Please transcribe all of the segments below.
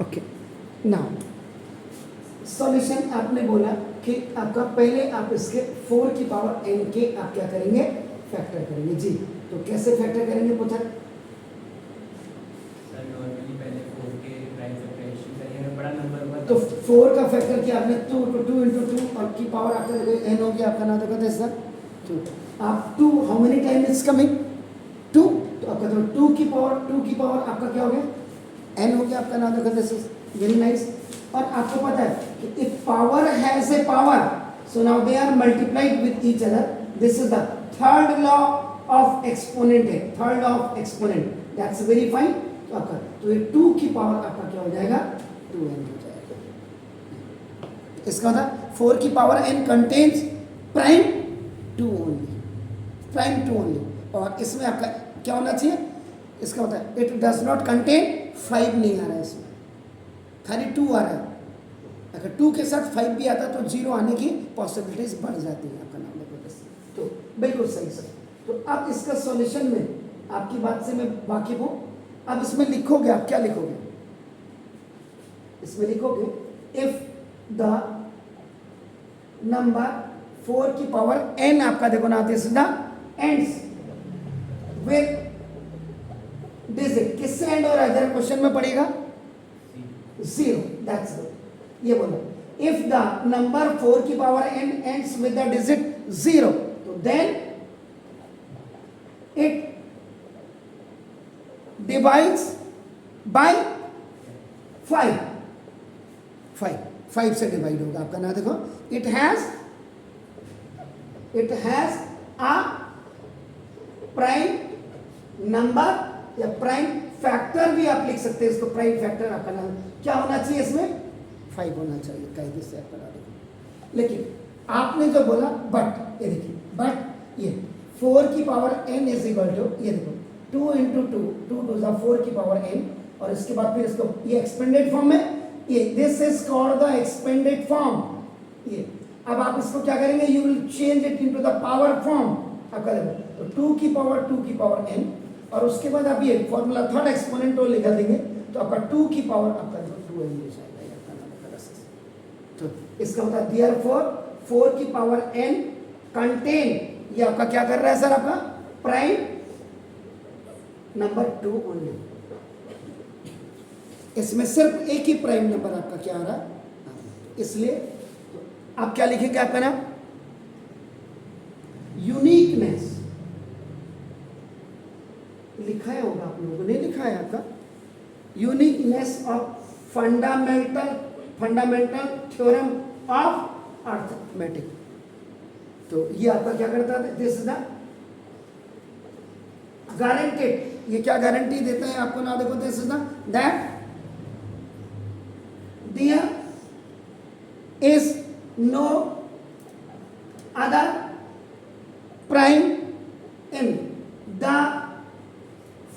Okay, now solution आपने बोला कि आपका पहले आप इसके 4 की पावर n के आप क्या करेंगे, फैक्टर करेंगे जी। तो कैसे फैक्टर करेंगे पूछा? सर नॉर्मली पहले 4 के प्राइम फैक्टराइजेशन करेंगे, बड़ा नंबर हुआ तो 4 का फैक्टर किया आपने 2 तो 2 into 2 और की पावर आपका n हो गया आपका ना देखो तो सर 2। आप 2 how many time is coming 2, तो आपका तो 2 की पावर आपका क्या हो गया n हो गया आपका ना देखो दिस इज वेरी नाइस। और आपको पता है कि if power has a power so now they are multiplied with each other, this is the third law of exponent है, third law of exponent, that's very fine. तो आपका तो ये 2 की पावर आपका क्या हो जाएगा 2n हो जाएगा। इसका मतलब 4 की power n contains prime 2 only, prime 2 only. और इसमें आपका क्या होना चाहिए, इसका मतलब इट डज नॉट कंटेन 5 नहीं आ रहा है, इसमें खाली 2 आ रहा है। अगर 2 के साथ 5 भी आता तो 0 आने की पॉसिबिलिटीज बढ़ जाती है आपका नाम देखो। तो बिल्कुल सही सर। तो अब इसका सॉल्यूशन में आपकी बात से मैं वाकिफ हूँ। अब इसमें लिखोगे आप क्या लिखोगे, इसमें लिखोगे इफ द नंबर 4 की पावर n आपका देखो ना this is the ends with digit, किससे एंड हो रहा है जरा क्वेश्चन में पड़ेगा 0, दैट्स गुड। ये बोलो इफ द नंबर 4 की power n ends with the digit 0 तो देन इट डिवाइड्स बाय 5 से डिवाइड होगा आपका ना देखो। It has a prime number या प्राइम फैक्टर भी आप लिख सकते हैं इसको, प्राइम फैक्टर आपका नाम क्या होना चाहिए, इसमें 5 होना चाहिए कायदे से आपका नाम देखो। लेकिन आपने जो बोला बट, ये देखिए बट ये 4 की power n is equal to ये देखो 2 into 2 2 to the 4 की पावर n, और इसके बाद फिर इसको ये एक्सपेंडेड फॉर्म में ये this is called the expanded form. ये अब आप इसको क्या करेंगे, you will change it into the power form आपका देखो। तो 2 की पावर n और उसके बाद आप ये फॉर्मूला थर्ड एक्सपोनेंट को लिखा देंगे तो आपका 2 की पावर आपका देखो 2n हो जाएगा ये आपका नाम है। तो इसका होता है देयरफॉर 4 की पावर n कंटेन, ये आपका क्या कर रहा है सर, आपका प्राइम नंबर 2 ओनली। इसमें सिर्फ एक ही प्राइम नंबर आपका क्या हो रहा है, इसलिए तो आप क्या लिखेंगे आपका नाम यूनिकनेस, लिखा है होगा आप लोगों ने, लिखा है आपका uniqueness of fundamental theorem of arithmetic. तो ये आपका क्या करता है, दिस इज द गारंटेड, ये क्या गारंटी देते हैं आपको ना देखो, this is the that there is no other prime in the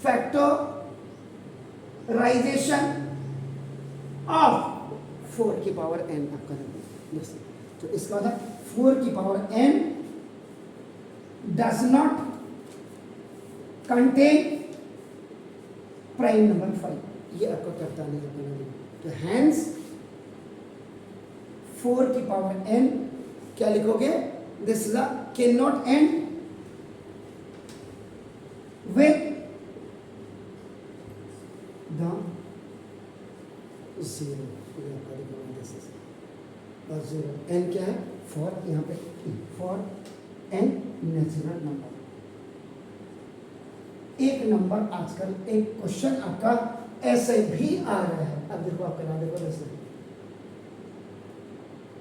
factorization of 4 की पावर n आपका देखो। तो इसका मतलब 4 की power n does not contain prime number 5, ये आपको करता नहीं है। तो हैंस 4 की पावर n क्या लिखोगे, this is can not and with the 0, और 0 n क्या है, फॉर यहाँ पे फॉर n नेचुरल नंबर। एक नंबर आजकल एक क्वेश्चन आपका ऐसे भी आ रहा है, अब देखो आपका नाम देखो ऐसे,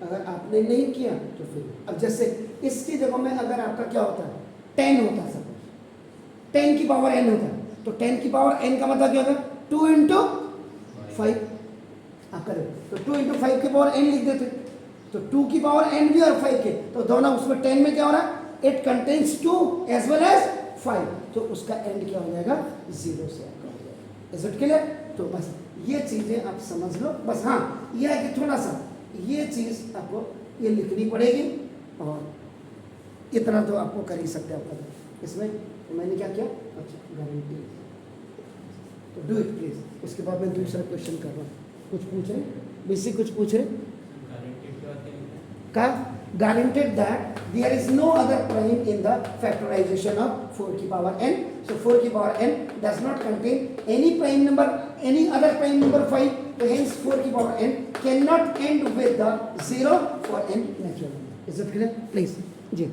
अगर आपने नहीं किया तो फिर अब जैसे इसकी जगह में अगर आपका क्या होता है 10 होता है, सपोज 10 की पावर n होता है, तो 10 की पावर n का मतलब क्या होगा 2 into 5 आपका देखो। तो 2 into 5 की पावर n लिख देते, तो 2 की पावर n भी और 5 के, तो दोनों उसमें 10 में क्या हो रहा है, it contains 2 as well as 5, तो उसका एंड क्या हो जाएगा 0 से आपका हो जाएगा। Is it clear? तो बस ये चीजें आप समझ लो बस। हाँ ये है कि थोड़ा सा ये चीज आपको ये लिखनी पड़ेगी, और इतना तो आपको कर ही सकते हैं आपका। इसमें तो मैंने क्या किया, अच्छा गारंटी, तो डू इट प्लीज। उसके बाद मैं दूसरा क्वेश्चन कर रहा हूँ। कुछ पूछ रहे बेसिक कुछ पूछ रहे गारंटेड के बाद क्या लिखा है? का guaranteed that there is no other prime in the factorization of 4 की power n. So 4 की power n does not contain any prime number, any other prime number 5. So hence 4 की power n cannot end with the 0 for n natural number. Is it clear? Please. Ji.